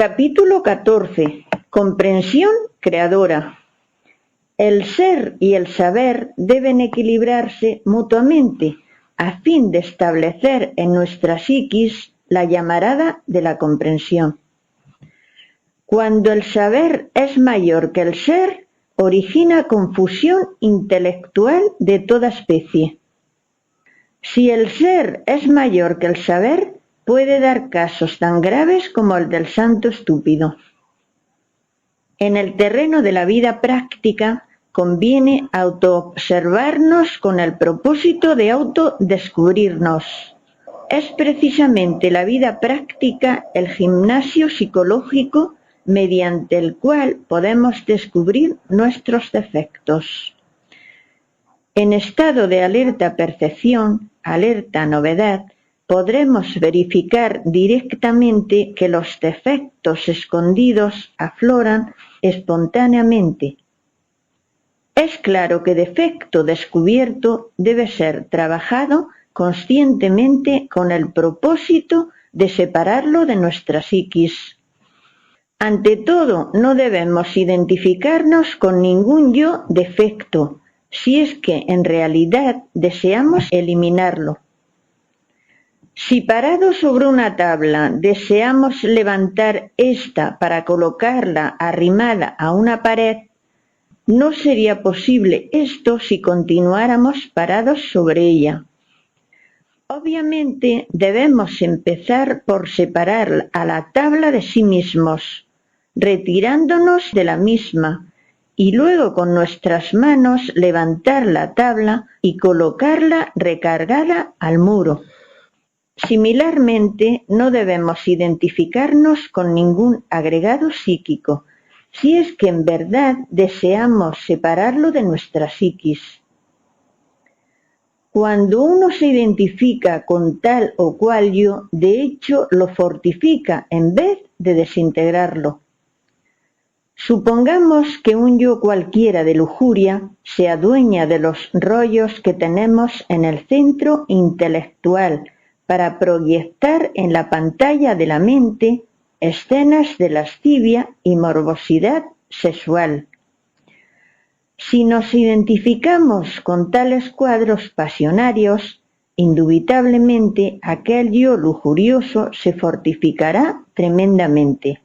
Capítulo 14. Comprensión creadora. El ser y el saber deben equilibrarse mutuamente a fin de establecer en nuestra psiquis la llamarada de la comprensión. Cuando el saber es mayor que el ser, origina confusión intelectual de toda especie. Si el ser es mayor que el saber, puede dar casos tan graves como el del santo estúpido. En el terreno de la vida práctica, conviene autoobservarnos con el propósito de autodescubrirnos. Es precisamente la vida práctica el gimnasio psicológico mediante el cual podemos descubrir nuestros defectos. En estado de alerta percepción, alerta novedad, podremos verificar directamente que los defectos escondidos afloran espontáneamente. Es claro que defecto descubierto debe ser trabajado conscientemente con el propósito de separarlo de nuestra psiquis. Ante todo, no debemos identificarnos con ningún yo defecto, si es que en realidad deseamos eliminarlo. Si parado sobre una tabla deseamos levantar ésta para colocarla arrimada a una pared, no sería posible esto si continuáramos parados sobre ella. Obviamente debemos empezar por separar a la tabla de sí mismos, retirándonos de la misma, y luego con nuestras manos levantar la tabla y colocarla recargada al muro. Similarmente, no debemos identificarnos con ningún agregado psíquico, si es que en verdad deseamos separarlo de nuestra psiquis. Cuando uno se identifica con tal o cual yo, de hecho lo fortifica en vez de desintegrarlo. Supongamos que un yo cualquiera de lujuria se adueña de los rollos que tenemos en el centro intelectual para proyectar en la pantalla de la mente escenas de lascivia y morbosidad sexual. Si nos identificamos con tales cuadros pasionarios, indubitablemente aquel yo lujurioso se fortificará tremendamente.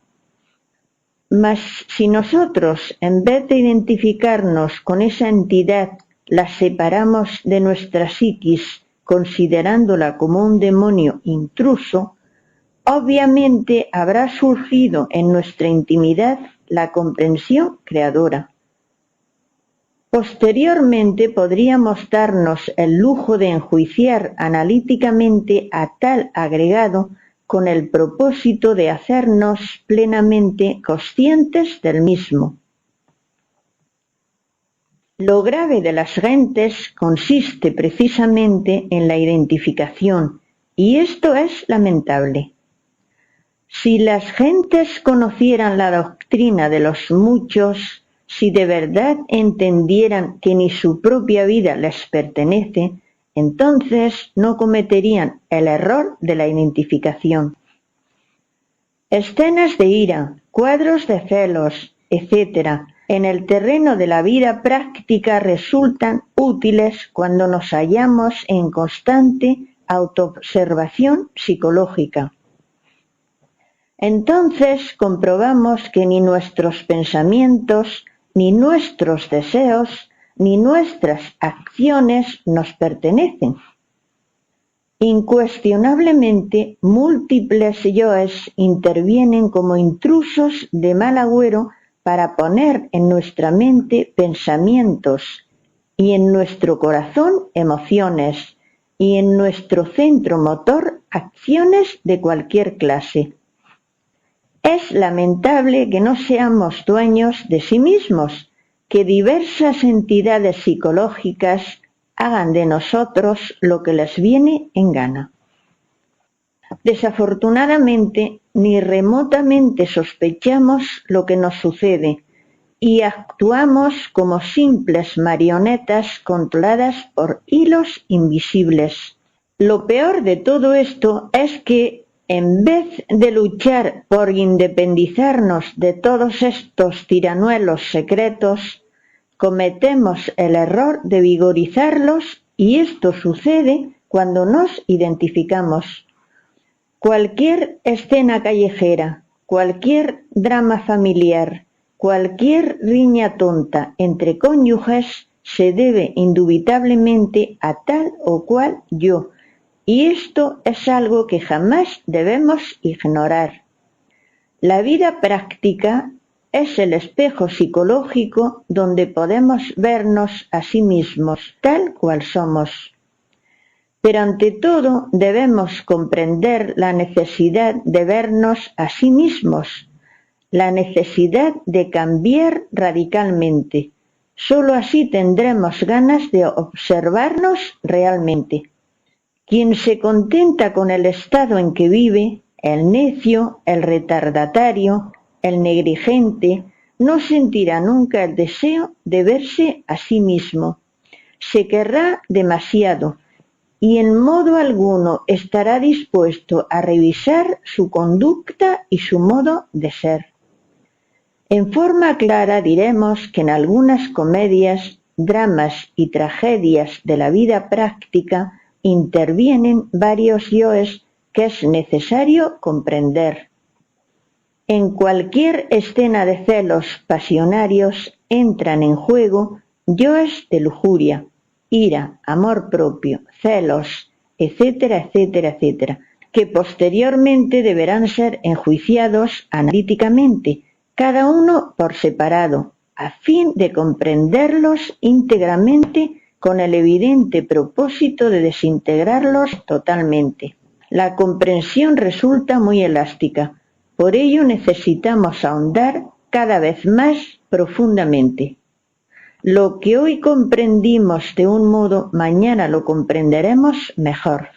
Mas si nosotros, en vez de identificarnos con esa entidad, la separamos de nuestra psiquis, considerándola como un demonio intruso, obviamente habrá surgido en nuestra intimidad la comprensión creadora. Posteriormente podríamos darnos el lujo de enjuiciar analíticamente a tal agregado con el propósito de hacernos plenamente conscientes del mismo. Lo grave de las gentes consiste precisamente en la identificación, y esto es lamentable. Si las gentes conocieran la doctrina de los muchos, si de verdad entendieran que ni su propia vida les pertenece, entonces no cometerían el error de la identificación. Escenas de ira, cuadros de celos, etc., en el terreno de la vida práctica resultan útiles cuando nos hallamos en constante autoobservación psicológica. Entonces comprobamos que ni nuestros pensamientos, ni nuestros deseos, ni nuestras acciones nos pertenecen. Incuestionablemente, múltiples yoes intervienen como intrusos de mal agüero para poner en nuestra mente pensamientos y en nuestro corazón emociones y en nuestro centro motor acciones de cualquier clase. Es lamentable que no seamos dueños de sí mismos, que diversas entidades psicológicas hagan de nosotros lo que les viene en gana. Desafortunadamente, ni remotamente sospechamos lo que nos sucede y actuamos como simples marionetas controladas por hilos invisibles. Lo peor de todo esto es que En vez de luchar por independizarnos de todos estos tiranuelos secretos, cometemos el error de vigorizarlos y esto sucede cuando nos identificamos. Cualquier escena callejera, cualquier drama familiar, cualquier riña tonta entre cónyuges se debe indubitablemente a tal o cual yo, y esto es algo que jamás debemos ignorar. La vida práctica es el espejo psicológico donde podemos vernos a sí mismos tal cual somos. Pero ante todo debemos comprender la necesidad de vernos a sí mismos, la necesidad de cambiar radicalmente. Solo así tendremos ganas de observarnos realmente. Quien se contenta con el estado en que vive, el necio, el retardatario, el negligente, no sentirá nunca el deseo de verse a sí mismo. Se querrá demasiado y en modo alguno estará dispuesto a revisar su conducta y su modo de ser. En forma clara diremos que en algunas comedias, dramas y tragedias de la vida práctica intervienen varios yoes que es necesario comprender. En cualquier escena de celos pasionarios entran en juego yoes de lujuria, ira, amor propio, celos, etcétera, etcétera, etcétera, que posteriormente deberán ser enjuiciados analíticamente, cada uno por separado, a fin de comprenderlos íntegramente con el evidente propósito de desintegrarlos totalmente. La comprensión resulta muy elástica, por ello necesitamos ahondar cada vez más profundamente. Lo que hoy comprendimos de un modo, mañana lo comprenderemos mejor.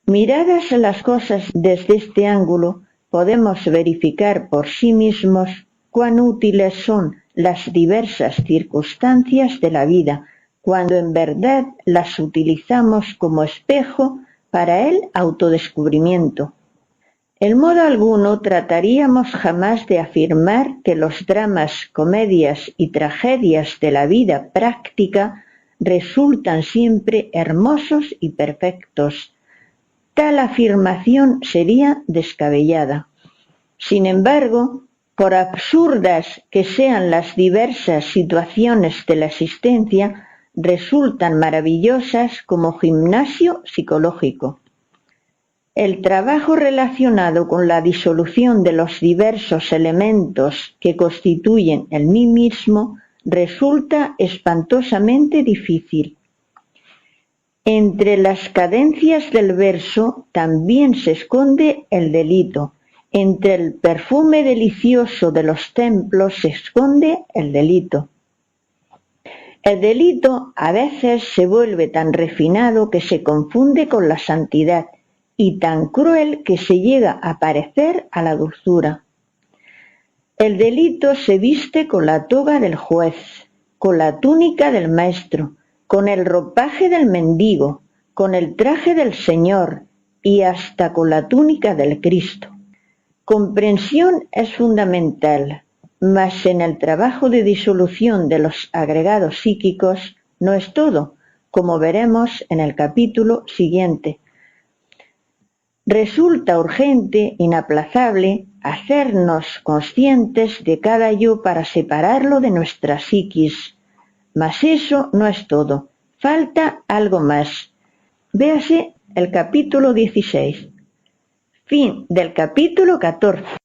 Miradas las cosas desde este ángulo, podemos verificar por sí mismos cuán útiles son las diversas circunstancias de la vida, cuando en verdad las utilizamos como espejo para el autodescubrimiento. En modo alguno trataríamos jamás de afirmar que los dramas, comedias y tragedias de la vida práctica resultan siempre hermosos y perfectos. Tal afirmación sería descabellada. Sin embargo, por absurdas que sean las diversas situaciones de la existencia, resultan maravillosas como gimnasio psicológico. El trabajo relacionado con la disolución de los diversos elementos que constituyen el mí mismo resulta espantosamente difícil. Entre las cadencias del verso también se esconde el delito. Entre el perfume delicioso de los templos se esconde el delito. El delito a veces se vuelve tan refinado que se confunde con la santidad y tan cruel que se llega a parecer a la dulzura. El delito se viste con la toga del juez, con la túnica del maestro, con el ropaje del mendigo, con el traje del Señor y hasta con la túnica del Cristo. Comprensión es fundamental, mas en el trabajo de disolución de los agregados psíquicos no es todo, como veremos en el capítulo siguiente. Resulta urgente, inaplazable, hacernos conscientes de cada yo para separarlo de nuestra psiquis. Mas eso no es todo, falta algo más. Véase el capítulo 16. Fin del capítulo 14.